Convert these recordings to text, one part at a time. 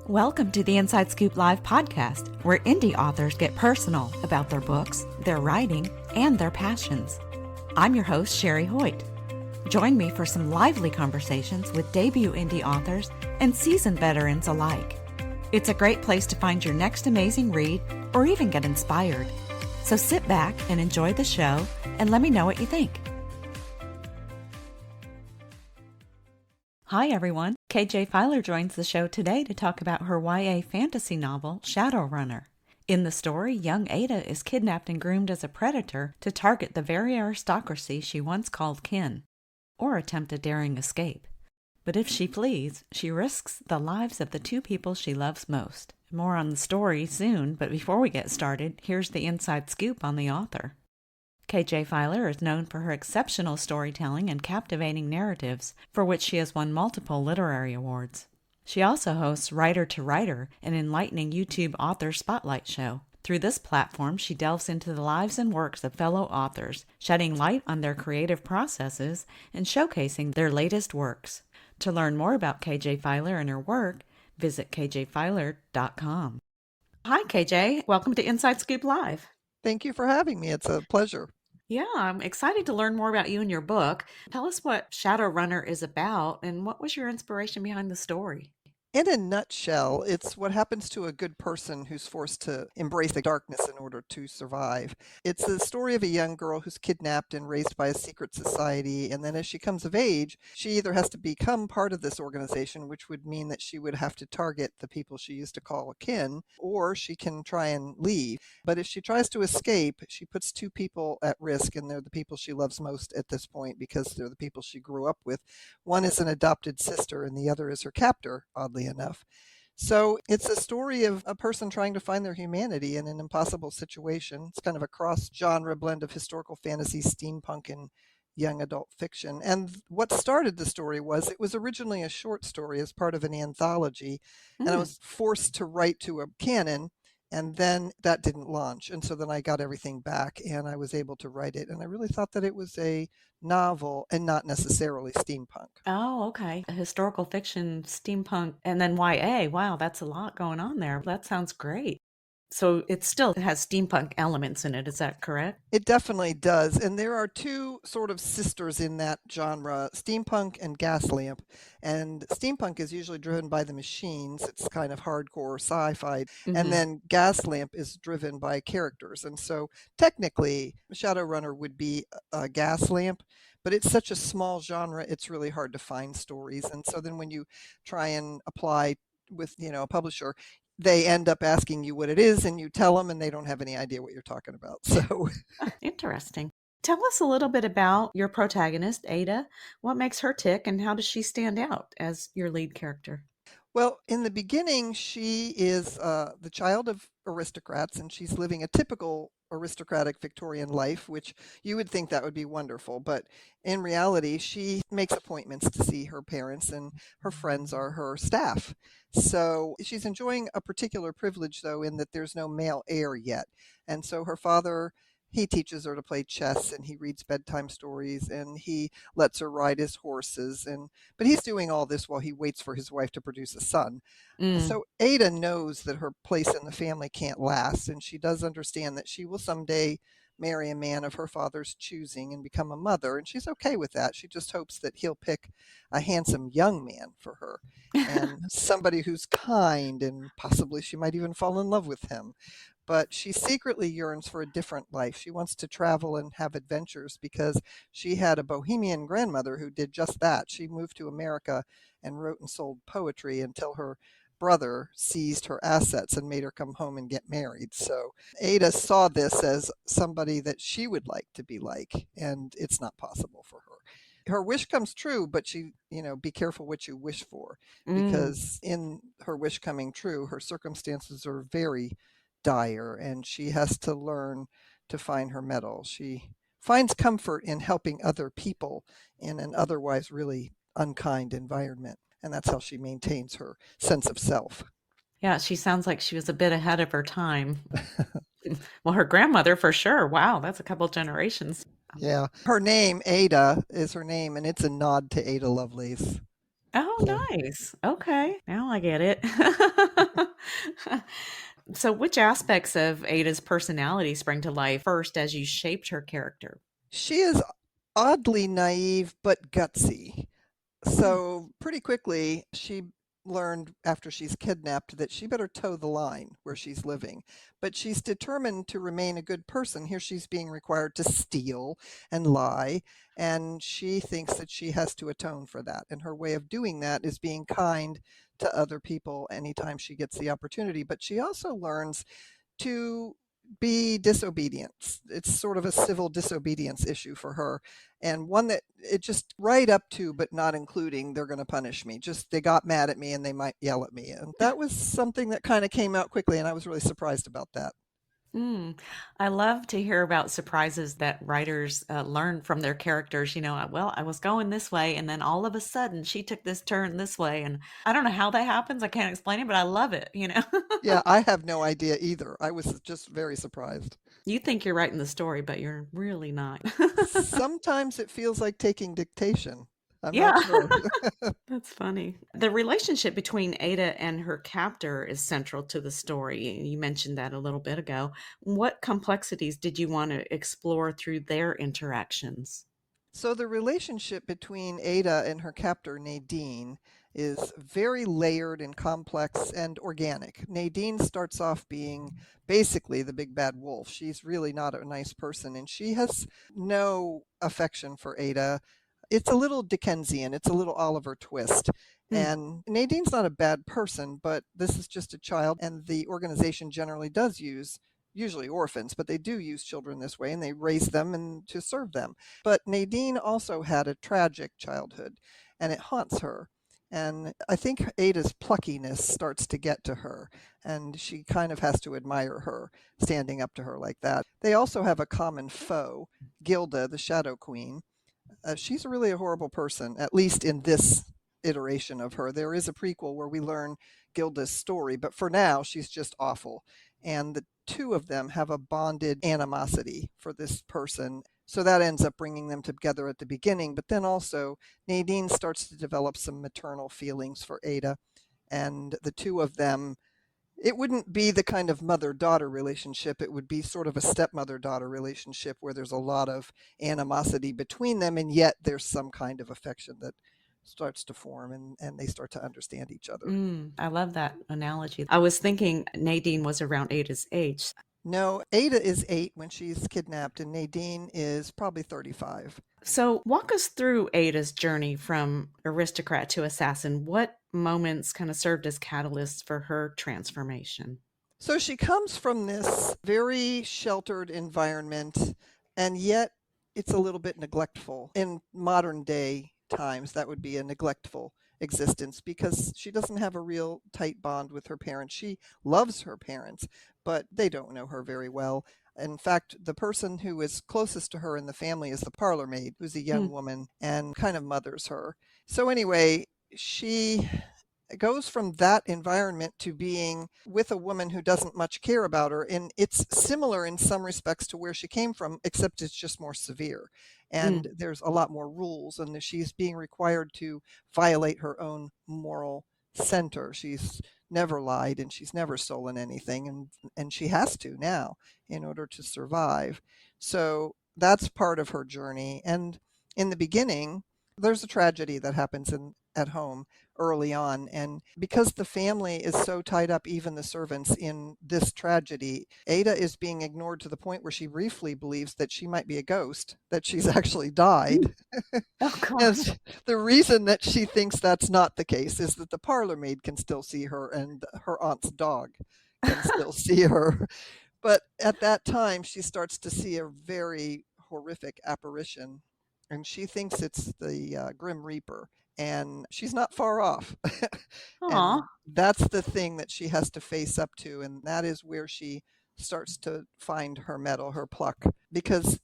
Welcome to the Inside Scoop Live podcast, where indie authors get personal about their books, their writing, and their passions. I'm your host, Sherry Hoyt. Join me for some lively conversations with debut indie authors and seasoned veterans alike. It's a great place to find your next amazing read or even get inspired. So sit back and enjoy the show and let me know what you think. Hi everyone, KJ Fieler joins the show today to talk about her YA fantasy novel, Shadowrunner. In the story, young Ada is kidnapped and groomed as a predator to target the very aristocracy she once called kin, or attempt a daring escape. But if she flees, she risks the lives of the two people she loves most. More on the story soon, but before we get started, here's the inside scoop on the author. KJ Fieler is known for her exceptional storytelling and captivating narratives, for which she has won multiple literary awards. She also hosts Writer to Writer, an enlightening YouTube author spotlight show. Through this platform, she delves into the lives and works of fellow authors, shedding light on their creative processes and showcasing their latest works. To learn more about KJ Fieler and her work, visit kjfiler.com. Hi, KJ. Welcome to Inside Scoop Live. Thank you for having me. It's a pleasure. Yeah, I'm excited to learn more about you and your book. Tell us what Shadowrunner is about and what was your inspiration behind the story? In a nutshell, it's what happens to a good person who's forced to embrace the darkness in order to survive. It's the story of a young girl who's kidnapped and raised by a secret society, and then as she comes of age, she either has to become part of this organization, which would mean that she would have to target the people she used to call kin, or she can try and leave. But if she tries to escape, she puts two people at risk, and they're the people she loves most at this point because they're the people she grew up with. One is an adopted sister, and the other is her captor, oddly enough. So it's a story of a person trying to find their humanity in an impossible situation. It's kind of a cross-genre blend of historical fantasy, steampunk, and young adult fiction. And what started the story was it was originally a short story as part of an anthology, and I was forced to write to a canon, and then that didn't launch. And so then I got everything back and I was able to write it. And I really thought that it was a novel and not necessarily steampunk. Oh, okay. Historical fiction, steampunk, and then YA. Wow, that's a lot going on there. That sounds great. So it still has steampunk elements in it, is that correct? It definitely does. And there are two sort of sisters in that genre, steampunk and gaslamp. And steampunk is usually driven by the machines. It's kind of hardcore sci-fi. And then gaslamp is driven by characters. And so technically, Shadowrunner would be a gaslamp, but it's such a small genre, it's really hard to find stories. And so then when you try and apply with, a publisher, they end up asking you what it is and you tell them and they don't have any idea what you're talking about. So Interesting. Tell us a little bit about your protagonist, Ada. What makes her tick and how does she stand out as your lead character? Well, in the beginning, she is the child of aristocrats, and she's living a typical aristocratic Victorian life, which you would think that would be wonderful. But in reality, she makes appointments to see her parents, and her friends are her staff. So she's enjoying a particular privilege, though, in that there's no male heir yet. And so her father, he teaches her to play chess, and he reads bedtime stories, and he lets her ride his horses. But he's doing all this while he waits for his wife to produce a son. So Ada knows that her place in the family can't last, and she does understand that she will someday marry a man of her father's choosing and become a mother, and she's okay with that. She just hopes that he'll pick a handsome young man for her and somebody who's kind, and possibly she might even fall in love with him. But she secretly yearns for a different life. She wants to travel and have adventures because she had a bohemian grandmother who did just that. She moved to America and wrote and sold poetry until her brother seized her assets and made her come home and get married. So Ada saw this as somebody that she would like to be like, and it's not possible for her. Her wish comes true, but she, be careful what you wish for, because in her wish coming true, her circumstances are very dire, and she has to learn to find her mettle. She finds comfort in helping other people in an otherwise really unkind environment, and that's how she maintains her sense of self. Yeah, she sounds like she was a bit ahead of her time. Well, her grandmother for sure. Wow, that's a couple generations. Yeah. Her name, Ada, is her name, and it's a nod to Ada Lovelace. So Oh, nice. Okay, now I get it. So, which aspects of Ada's personality sprang to life first as you shaped her character? she is oddly naive but gutsy. Mm, So pretty quickly, she learned after she's kidnapped that she better toe the line where she's living. But she's determined to remain a good person. Here she's being required to steal and lie, and she thinks that she has to atone for that. And her way of doing that is being kind to other people anytime she gets the opportunity. But she also learns to be disobedient. It's sort of a civil disobedience issue for her, and one that it just right up to but not including they're going to punish me. Just they got mad at me and they might yell at me. And that was something that kind of came out quickly, and I was really surprised about that. mm. I love to hear about surprises that writers learn from their characters. Well, I was going this way, and then all of a sudden she took this turn this way. And I don't know how that happens. I can't explain it, but I love it. Yeah, I have no idea either. I was just very surprised. You think you're writing the story, but you're really not. Sometimes it feels like taking dictation. I'm Yeah. not sure. That's funny. The relationship between Ada and her captor is central to the story. You mentioned that a little bit ago. What complexities did you want to explore through their interactions? So the relationship between Ada and her captor Nadine is very layered and complex and organic. Nadine starts off being basically the big bad wolf. She's really not a nice person, and she has no affection for Ada. It's a little Dickensian, it's a little Oliver Twist. Mm, And Nadine's not a bad person, but this is just a child, and the organization generally does use usually orphans, but they do use children this way and they raise them and to serve them. But Nadine also had a tragic childhood, and it haunts her. And I think Ada's pluckiness starts to get to her, and she kind of has to admire her standing up to her like that. They also have a common foe, Gilda, the Shadow Queen. She's really a horrible person, at least in this iteration of her. There is a prequel where we learn Gilda's story, but for now, she's just awful. And the two of them have a bonded animosity for this person. So that ends up bringing them together at the beginning. But then also, Nadine starts to develop some maternal feelings for Ada. And the two of them, it wouldn't be the kind of mother-daughter relationship. It would be sort of a stepmother-daughter relationship where there's a lot of animosity between them, and yet there's some kind of affection that starts to form, and they start to understand each other. I love that analogy. I was thinking Nadine was around Ada's age. No, Ada is 8 when she's kidnapped, and Nadine is probably 35. So, walk us through Ada's journey from aristocrat to assassin. What moments kind of served as catalysts for her transformation? So she comes from this very sheltered environment, and yet it's a little bit neglectful. In modern day times, that would be a neglectful existence because she doesn't have a real tight bond with her parents. She loves her parents, but they don't know her very well. In fact, the person who is closest to her in the family is the parlor maid, who's a young Mm, woman and kind of mothers her. So, anyway, she goes from that environment to being with a woman who doesn't much care about her. And it's similar in some respects to where she came from, except it's just more severe. mm, And there's a lot more rules, and she's being required to violate her own moral center. She's never lied and she's never stolen anything, and she has to now in order to survive. So that's part of her journey. And in the beginning, there's a tragedy that happens in at home early on. And because the family is so tied up, even the servants, in this tragedy, Ada is being ignored to the point where she briefly believes that she might be a ghost, that she's actually mm. died. Oh, gosh. And the reason that she thinks that's not the case is that the parlor maid can still see her and her aunt's dog can still see her. But at that time, she starts to see a very horrific apparition, and she thinks it's the Grim Reaper, and she's not far off. Aw. And that's the thing that she has to face up to, and that is where she starts to find her mettle, her pluck, because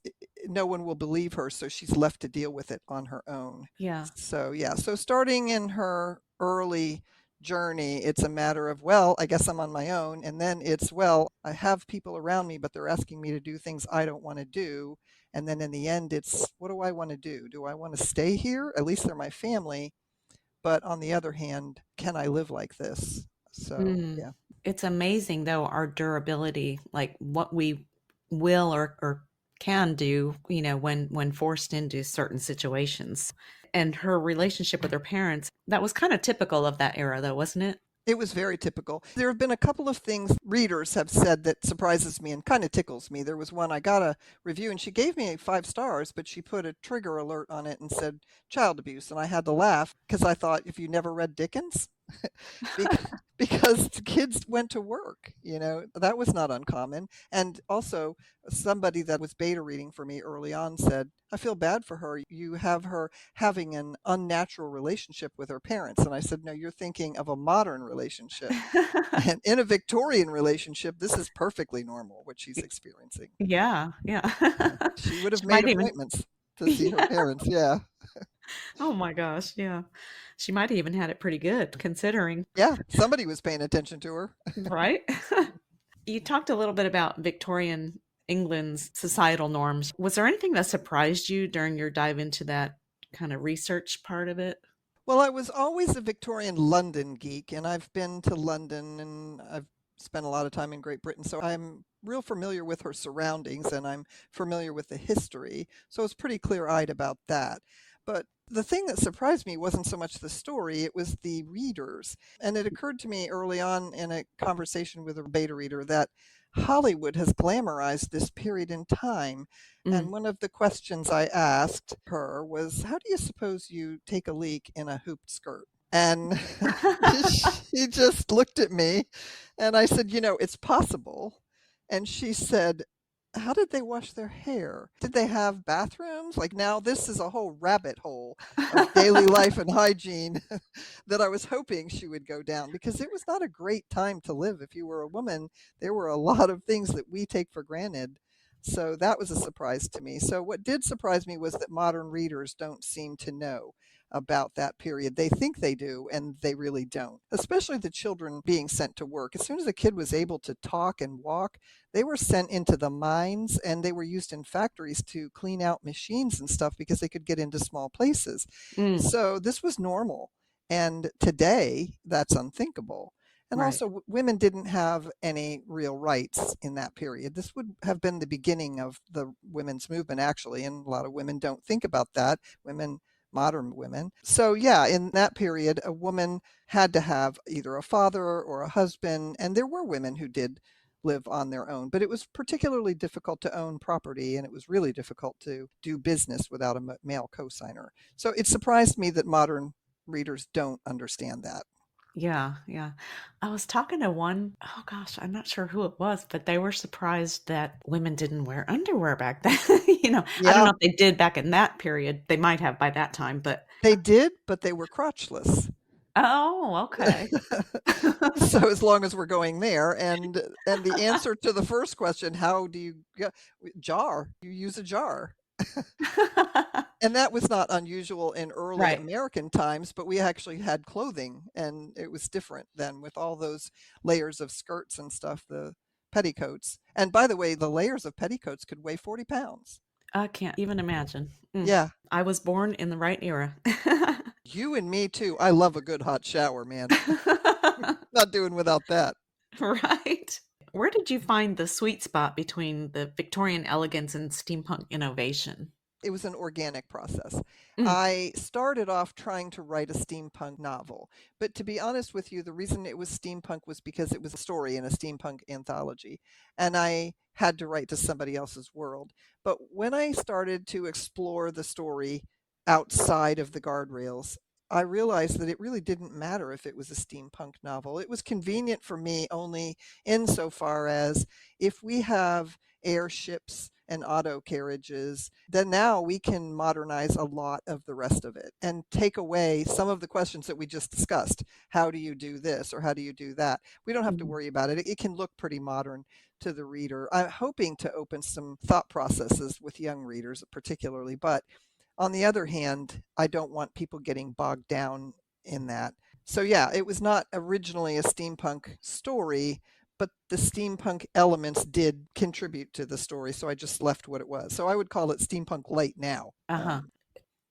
no one will believe her, so she's left to deal with it on her own. Yeah. So, yeah, so starting in her early journey, it's a matter of, well, I guess I'm on my own. And then it's, well, I have people around me, but they're asking me to do things I don't want to do. And then in the end, it's, what do I want to do? Do I want to stay here? At least they're my family. but on the other hand, can I live like this? So, Mm. yeah. It's amazing, though, our durability, like what we will or can do, when forced into certain situations. And her relationship with her parents, that was kind of typical of that era, though, wasn't it? It was very typical. There have been a couple of things readers have said that surprises me and kind of tickles me. There was one, I got a review and she gave me 5 stars, but she put a trigger alert on it and said child abuse. And I had to laugh because I thought, if you never read Dickens, because the kids went to work, that was not uncommon. And also, somebody that was beta reading for me early on said, I feel bad for her. You have her having an unnatural relationship with her parents. And I said, no, you're thinking of a modern relationship. And in a Victorian relationship, this is perfectly normal what she's experiencing. Yeah, yeah. She would have She made might even, appointments to see her yeah. parents. Yeah. Oh my gosh, yeah. She might have even had it pretty good considering, Yeah. Somebody was paying attention to her. right? You talked a little bit about Victorian England's societal norms. Was there anything that surprised you during your dive into that kind of research part of it? Well, I was always a Victorian London geek, and I've been to London and I've spent a lot of time in Great Britain. So I'm real familiar with her surroundings and I'm familiar with the history. So I was pretty clear eyed about that. But the thing that surprised me wasn't so much the story, it was the readers. And it occurred to me early on in a conversation with a beta reader that Hollywood has glamorized this period in time. Mm. And one of the questions I asked her was, how do you suppose you take a leak in a hooped skirt? And she just looked at me and I said, it's possible. And she said, how did they wash their hair? Did they have bathrooms? Like, now this is a whole rabbit hole of daily life and hygiene that I was hoping she would go down, because it was not a great time to live. If you were a woman, there were a lot of things that we take for granted. So that was a surprise to me. So what did surprise me was that modern readers don't seem to know about that period. They think they do, and they really don't, especially the children being sent to work. As soon as a kid was able to talk and walk, they were sent into the mines and they were used in factories to clean out machines and stuff because they could get into small places. Mm, So this was normal. And today, that's unthinkable. And right. also, women didn't have any real rights in that period. This would have been the beginning of the women's movement, actually. And a lot of women don't think about that. Modern women. So, yeah, in that period, a woman had to have either a father or a husband. And there were women who did live on their own, but it was particularly difficult to own property and it was really difficult to do business without a male co-signer. So it surprised me that modern readers don't understand that. Yeah, yeah. I was talking to one, oh gosh, I'm not sure who it was, but they were surprised that women didn't wear underwear back then. I don't Yeah, know if they did back in that period. They might have by that time, but they did, but they were crotchless. oh, okay. So as long as we're going there, and the answer to the first question, how do you jar? You use a jar. And that was not unusual in early Right. American times, but we actually had clothing and it was different then with all those layers of skirts and stuff, the petticoats. And by the way, the layers of petticoats could weigh 40 pounds. I can't even imagine. Mm. Yeah, I was born in the right era. you and me too. I love a good hot shower, man. Not doing without that. Right. Where did you find the sweet spot between the Victorian elegance and steampunk innovation? It was an organic process. Mm, I started off trying to write a steampunk novel, but to be honest with you, the reason it was steampunk was because it was a story in a steampunk anthology, and I had to write to somebody else's world. But when I started to explore the story outside of the guardrails, I realized that it really didn't matter if it was a steampunk novel. It was convenient for me only insofar as if we have airships and auto carriages, then now we can modernize a lot of the rest of it and take away some of the questions that we just discussed. How do you do this or how do you do that? We don't have to mm, worry about it. It can look pretty modern to the reader. I'm hoping to open some thought processes with young readers, particularly. But on the other hand, I don't want people getting bogged down in that. So, yeah, it was not originally a steampunk story, but the steampunk elements did contribute to the story, so I just left what it was. So I would call it steampunk light now. uh-huh.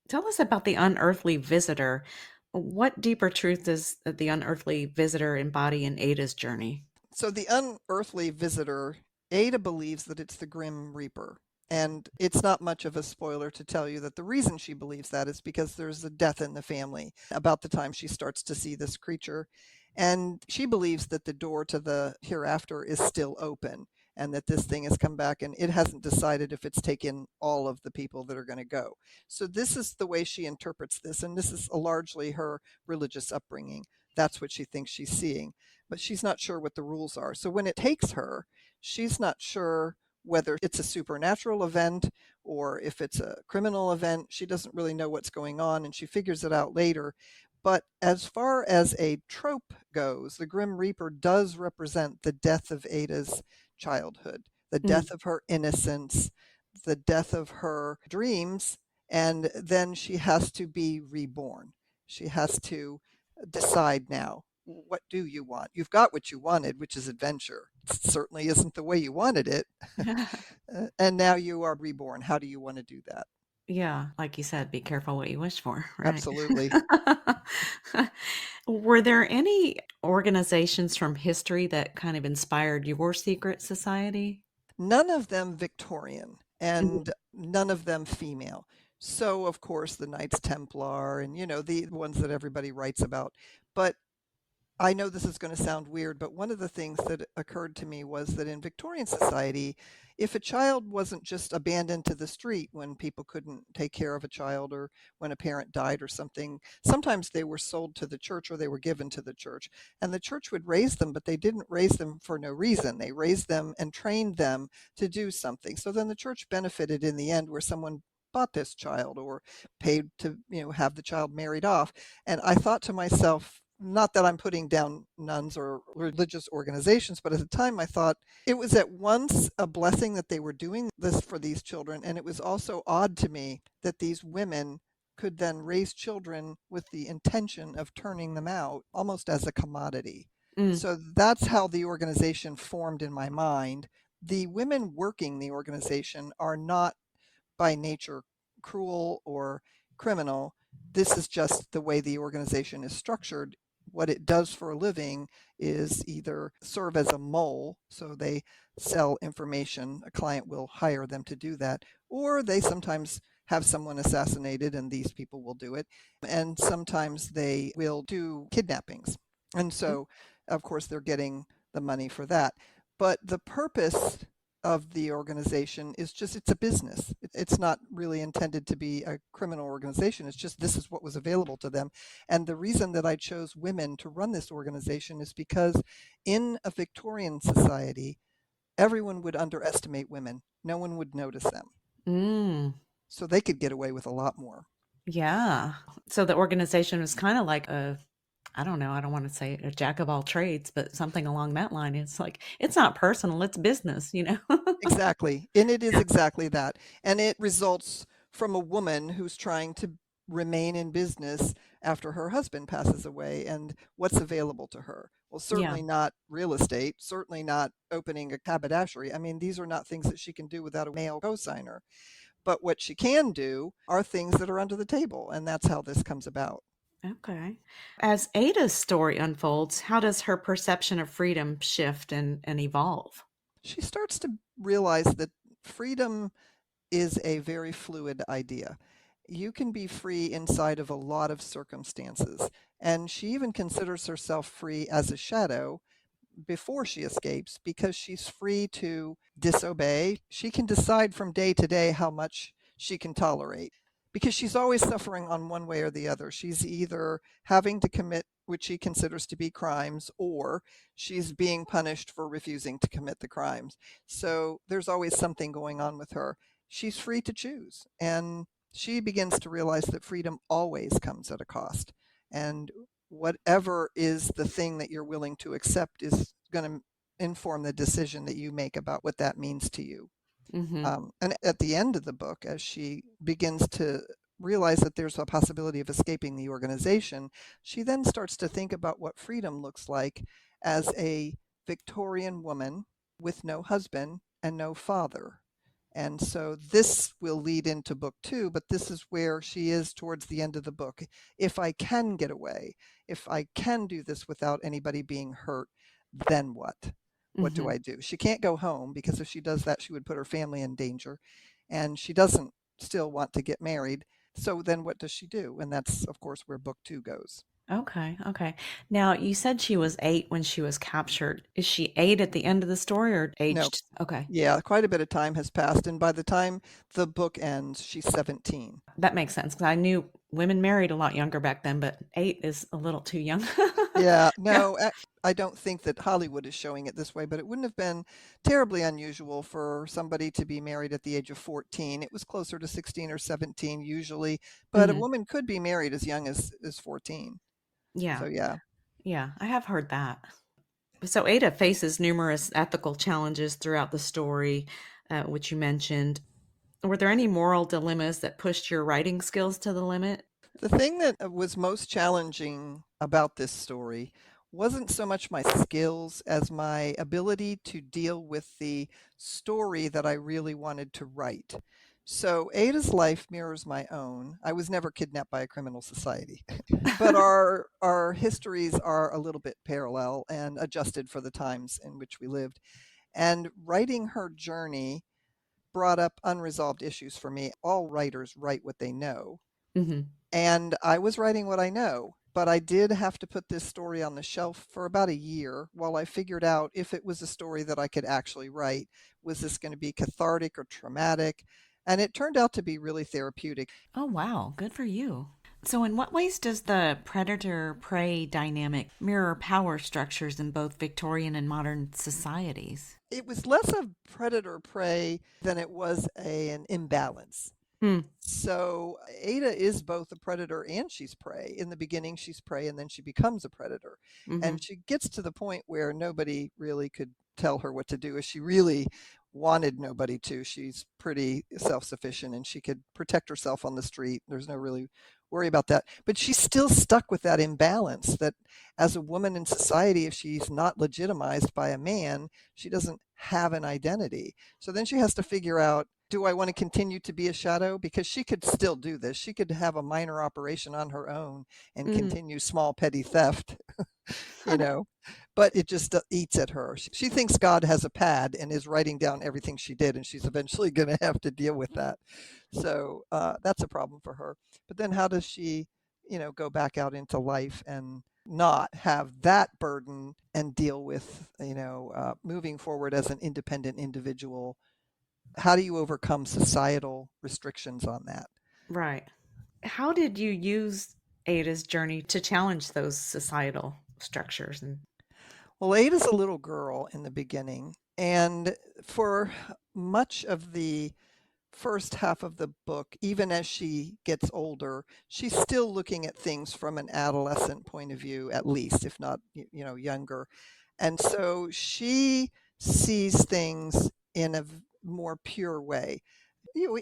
Tell us about the unearthly visitor. What deeper truth does the unearthly visitor embody in Ada's journey? So the unearthly visitor, Ada believes that it's the Grim Reaper. And it's not much of a spoiler to tell you that the reason she believes that is because there's a death in the family about the time she starts to see this creature. And she believes that the door to the hereafter is still open and that this thing has come back and it hasn't decided if it's taken all of the people that are going to go. So this is the way she interprets this. And this is largely her religious upbringing. That's what she thinks she's seeing, but she's not sure what the rules are. So when it takes her, she's not sure whether it's a supernatural event or if it's a criminal event. She doesn't really know what's going on, and she figures it out later. But as far as a trope goes, the Grim Reaper does represent the death of Ada's childhood, the Mm. death of her innocence, the death of her dreams, and then she has to be reborn. She has to decide now, what do you want? You've got what you wanted, which is adventure. It certainly isn't the way you wanted it. And now you are reborn. How do you want to do that? Yeah, like you said, be careful what you wish for, right? Absolutely. Were there any organizations from history that kind of inspired your secret society? None of them Victorian Mhm. and none of them female. So, of course, the Knights Templar and, the ones that everybody writes about. But I know this is going to sound weird, but one of the things that occurred to me was that in Victorian society, if a child wasn't just abandoned to the street when people couldn't take care of a child or when a parent died or something, sometimes they were sold to the church or they were given to the church. And the church would raise them, but they didn't raise them for no reason. They raised them and trained them to do something. So then the church benefited in the end where someone bought this child or paid to, have the child married off. And I thought to myself, not that I'm putting down nuns or religious organizations, but at the time I thought it was at once a blessing that they were doing this for these children. And it was also odd to me that these women could then raise children with the intention of turning them out almost as a commodity. Mm, So that's how the organization formed in my mind. The women working the organization are not by nature cruel or criminal. This is just the way the organization is structured. What it does for a living is either serve as a mole, so they sell information, a client will hire them to do that, or they sometimes have someone assassinated and these people will do it. And sometimes they will do kidnappings. And mm, so, of course, they're getting the money for that. But the purpose of the organization is just it's a business. It's not really intended to be a criminal organization. It's just this is what was available to them. And the reason that I chose women to run this organization is because in a Victorian society, everyone would underestimate women. No one would notice them. mm. So they could get away with a lot more. Yeah. So the organization was kind of like a, I don't know, I don't want to say a jack of all trades, but something along that line. It's like, it's not personal, it's business, you know? Exactly. And it is Yeah. exactly that. And it results from a woman who's trying to remain in business after her husband passes away and what's available to her. Well, Yeah. certainly not real estate, certainly not opening a haberdashery. I mean, these are not things that she can do without a male cosigner. But what she can do are things that are under the table. And that's how this comes about. Okay. As Ada's story unfolds, how does her perception of freedom shift and evolve? She starts to realize that freedom is a very fluid idea. You can be free inside of a lot of circumstances. And she even considers herself free as a shadow before she escapes because she's free to disobey. She can decide from day to day how much she can tolerate because she's always suffering on one way or the other. She's either having to commit which she considers to be crimes, or she's being punished for refusing to commit the crimes. So there's always something going on with her. She's free to choose. And she begins to realize that freedom always comes at a cost. And whatever is the thing that you're willing to accept is going to inform the decision that you make about what that means to you. Hmm. And at the end of the book, as she begins to realize that there's a possibility of escaping the organization, she then starts to think about what freedom looks like as a Victorian woman with no husband and no father. And so this will lead into book 2, but this is where she is towards the end of the book. If I can get away, if I can do this without anybody being hurt, then what? What do Hmm. I do? She can't go home because if she does that, she would put her family in danger. And she doesn't still want to get married. So then what does she do? And that's, of course, where book 2 goes. Okay, okay. Now, you said she was 8 when she was captured. Is she 8 at the end of the story or No, aged? Okay, yeah, quite a bit of time has passed. And by the time the book ends, she's 17. that makes sense because I knew women married a lot younger back then, but 8 is a little too young. Yeah, Yeah. no, I don't think that Hollywood is showing it this way, but it wouldn't have been terribly unusual for somebody to be married at the age of 14. It was closer to 16 or 17 usually, but a Hmm. woman could be married as young as 14. Yeah, So yeah. yeah, I have heard that. So Ada faces numerous ethical challenges throughout the story, which you mentioned. Were there any moral dilemmas that pushed your writing skills to the limit? The thing that was most challenging about this story wasn't so much my skills as my ability to deal with the story that I really wanted to write. So Ada's life mirrors my own. I was never kidnapped by a criminal society, but our histories are a little bit parallel and adjusted for the times in which we lived. And writing her journey brought up unresolved issues for me. All writers write what they know, Hmm. and I was writing what I know, but I did have to put this story on the shelf for about a year while I figured out if it was a story that I could actually write. Was this going to be cathartic or traumatic? And it turned out to be really therapeutic. Oh, wow, good for you. So, in what ways does the predator prey dynamic mirror power structures in both Victorian and modern societies? It was less of predator prey than it was an imbalance. Hmm. So Ada is both a predator and she's prey. In the beginning, she's prey and then she becomes a predator. Mm-hmm. And she gets to the point where nobody really could tell her what to do if she really wanted nobody to. She's pretty self sufficient and she could protect herself on the street. There's no really worry about that. But she's still stuck with that imbalance that as a woman in society, if she's not legitimized by a man, she doesn't have an identity. So then she has to figure out, do I want to continue to be a shadow? Because she could still do this. She could have a minor operation on her own and Mm-hmm. continue small petty theft, you know, but it just eats at her. She thinks God has a pad and is writing down everything she did, and she's eventually going to have to deal with that. So that's a problem for her. But then how does she, go back out into life and not have that burden and deal with, moving forward as an independent individual? How do you overcome societal restrictions on that? Right. How did you use Ada's journey to challenge those societal structures? And Well, Ada's a little girl in the beginning, and for much of the first half of the book, even as she gets older, she's still looking at things from an adolescent point of view, at least, if not, younger. And so she sees things in a more pure way.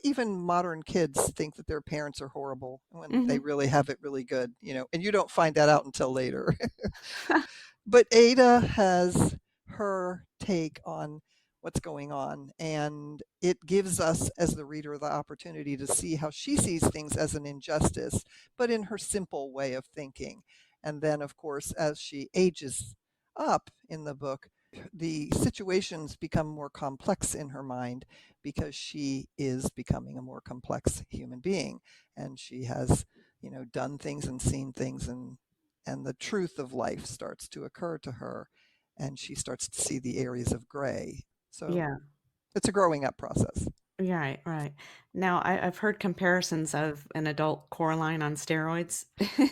Even modern kids think that their parents are horrible when they hmm. really have it really good, and you don't find that out until later. But Ada has her take on what's going on, and it gives us, as the reader, the opportunity to see how she sees things as an injustice, but in her simple way of thinking. And then, of course, as she ages up in the book, the situations become more complex in her mind because she is becoming a more complex human being, and she has, done things and seen things, and the truth of life starts to occur to her, and she starts to see the areas of gray. So Yeah. it's a growing up process. Right, right. Now, I've heard comparisons of an adult Coraline on steroids.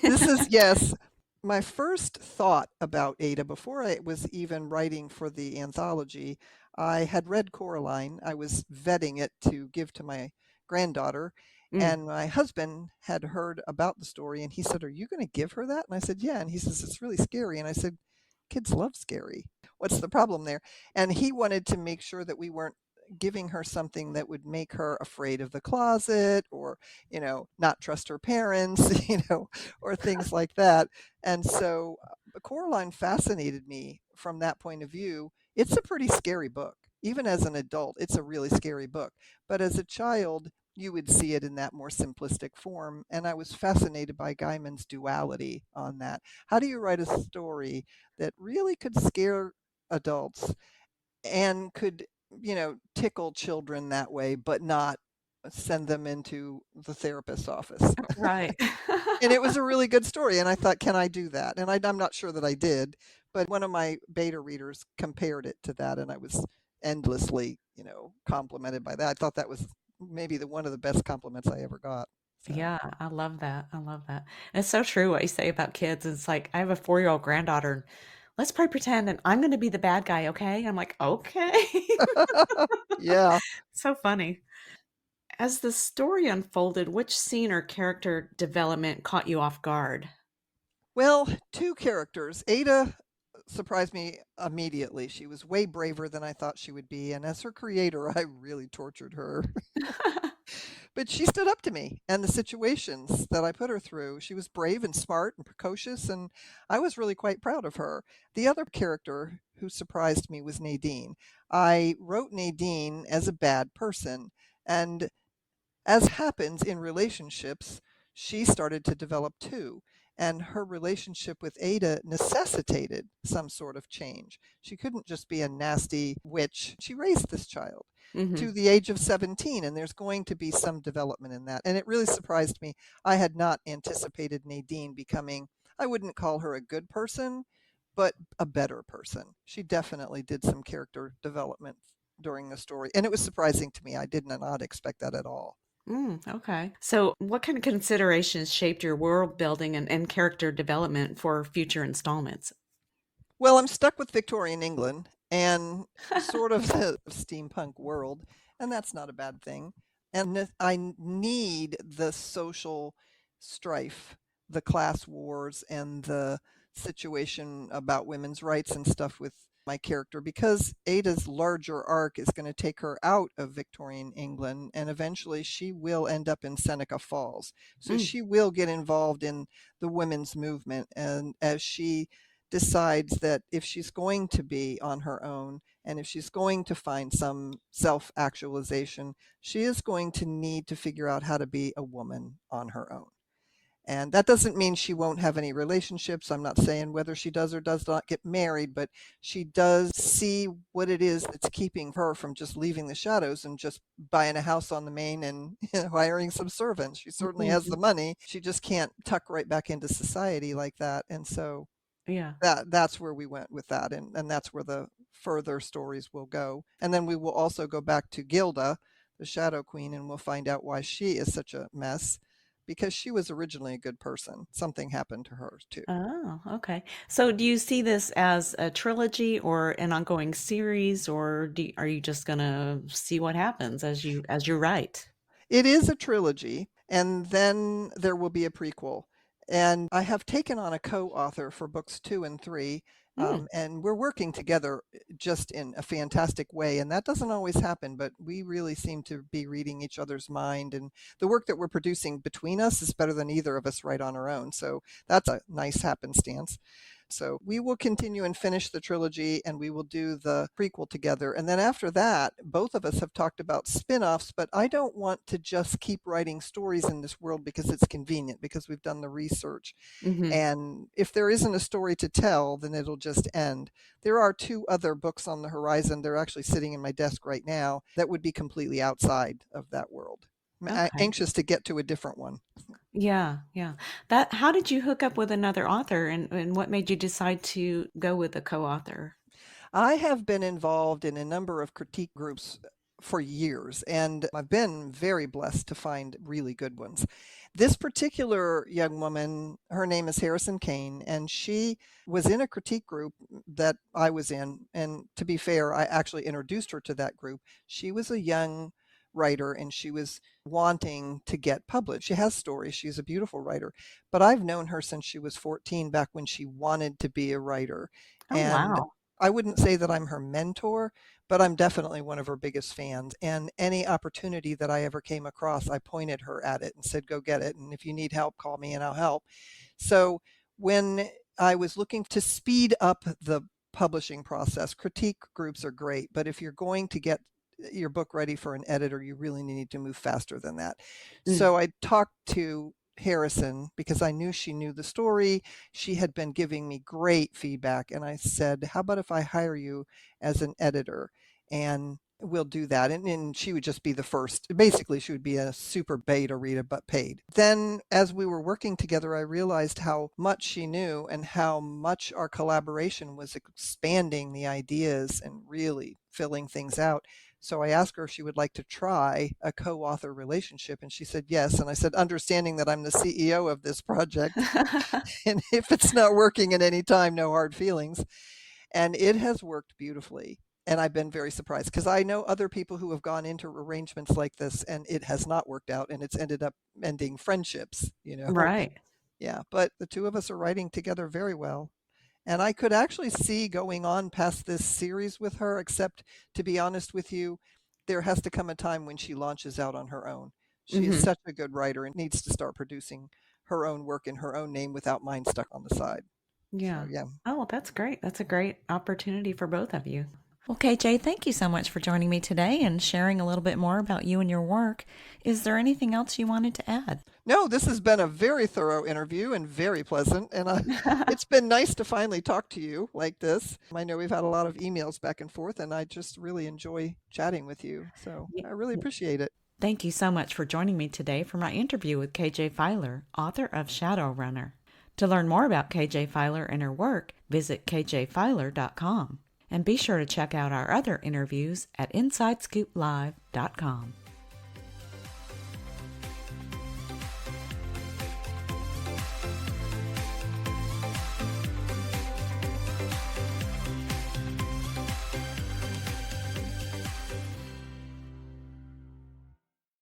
This is, yes, my first thought about Ada before I was even writing for the anthology. I had read Coraline. I was vetting it to give to my granddaughter. Mm. And my husband had heard about the story and he said, "Are you going to give her that?" And I said, "Yeah." And he says, "It's really scary." And I said, "Kids love scary. What's the problem there?" And he wanted to make sure that we weren't giving her something that would make her afraid of the closet or, not trust her parents, or things like that. And so Coraline fascinated me from that point of view. It's a pretty scary book. even as an adult, it's a really scary book. But as a child, you would see it in that more simplistic form. And I was fascinated by Gaiman's duality on that. How do you write a story that really could scare adults and could, tickle children that way, but not send them into the therapist's office? Right. And it was a really good story, and I thought, "Can I do that?" And I'm not sure that I did, but one of my beta readers compared it to that, and I was endlessly, complimented by that. I thought that was maybe the one of the best compliments I ever got. So Yeah, I love that. I love that. And it's so true what you say about kids. It's like I have a 4-year-old granddaughter, and let's play pretend, and I'm going to be the bad guy, okay? I'm like, okay. yeah. So funny. As the story unfolded, which scene or character development caught you off guard? Well, 2 characters. Ada surprised me immediately. She was way braver than I thought she would be, and as her creator, I really tortured her. But she stood up to me and the situations that I put her through. She was brave and smart and precocious, and I was really quite proud of her. The other character who surprised me was Nadine. I wrote Nadine as a bad person, and as happens in relationships, she started to develop too. And her relationship with Ada necessitated some sort of change. She couldn't just be a nasty witch. She raised this child to Mhm. the age of 17, and there's going to be some development in that. And it really surprised me. I had not anticipated Nadine becoming, I wouldn't call her a good person, but a better person. She definitely did some character development during the story. And it was surprising to me. I did not expect that at all. Okay. So, what kind of considerations shaped your world building and character development for future installments? Well, I'm stuck with Victorian England and sort of the steampunk world, and that's not a bad thing. And I need the social strife, the class wars, and the situation about women's rights and stuff with my character because Ada's larger arc is going to take her out of Victorian England and eventually she will end up in Seneca Falls. So Mm, she will get involved in the women's movement and as she decides that if she's going to be on her own and if she's going to find some self actualization, she is going to need to figure out how to be a woman on her own. And that doesn't mean she won't have any relationships. I'm not saying whether she does or does not get married, but she does see what it is that's keeping her from just leaving the shadows and just buying a house on the main and hiring some servants. She certainly has the mhm. money. She just can't tuck right back into society like that. And so Yeah. that's where we went with that, and that's where the further stories will go. And then we will also go back to Gilda, the Shadow Queen, and we'll find out why she is such a mess because she was originally a good person. Something happened to her too. Oh, okay. So, do you see this as a trilogy or an ongoing series, or are you just gonna see what happens as you write? It is a trilogy, and then there will be a prequel. And I have taken on a co-author for books 2 and 3, Mm, and we're working together just in a fantastic way. And that doesn't always happen, but we really seem to be reading each other's mind. And the work that we're producing between us is better than either of us write on our own. So that's a nice happenstance. So we will continue and finish the trilogy and we will do the prequel together. And then after that, both of us have talked about spin-offs, but I don't want to just keep writing stories in this world because it's convenient, because we've done the research. hmm. And if there isn't a story to tell, then it'll just end. There are 2 other books on the horizon. They're actually sitting in my desk right now that would be completely outside of that world. I'm Okay. anxious to get to a different one. Yeah, yeah. How did you hook up with another author and what made you decide to go with a co-author? I have been involved in a number of critique groups for years, and I've been very blessed to find really good ones. This particular young woman, her name is Harrison Kane, and she was in a critique group that I was in. And to be fair, I actually introduced her to that group. She was a young writer and she was wanting to get published. She has stories, she's a beautiful writer, but I've known her since she was 14, back when she wanted to be a writer. Oh, And wow. I wouldn't say that I'm her mentor, but I'm definitely one of her biggest fans. And any opportunity that I ever came across, I pointed her at it and said, go get it. And if you need help, call me and I'll help. So when I was looking to speed up the publishing process. Critique groups are great, but if you're going to get your book ready for an editor, you really need to move faster than that. So I talked to Harrison because I knew she knew the story. She had been giving me great feedback, and I said, how about if I hire you as an editor and we'll do that. And she would just be the first. Basically, she would be a super beta reader, but paid. Then as we were working together, I realized how much she knew and how much our collaboration was expanding the ideas and really filling things out. So I asked her if she would like to try a co-author relationship, and she said yes. And I said, understanding that I'm the CEO of this project, and if it's not working at any time, no hard feelings. And it has worked beautifully. And I've been very surprised because I know other people who have gone into arrangements like this and it has not worked out, and it's ended up ending friendships, Right. Yeah, but the two of us are writing together very well. And I could actually see going on past this series with her, except to be honest with you, there has to come a time when she launches out on her own. She is such a good writer and needs to start producing her own work in her own name without mine stuck on the side. Yeah. So, yeah. Oh, well, that's great. That's a great opportunity for both of you. Well, KJ, thank you so much for joining me today and sharing a little bit more about you and your work. Is there anything else you wanted to add? No, this has been a very thorough interview and very pleasant. And it's been nice to finally talk to you like this. I know we've had a lot of emails back and forth, and I just really enjoy chatting with you. So I really appreciate it. Thank you so much for joining me today for my interview with KJ Fieler, author of Shadowrunner. To learn more about KJ Fieler and her work, visit kjfieler.com. And be sure to check out our other interviews at InsideScoopLive.com.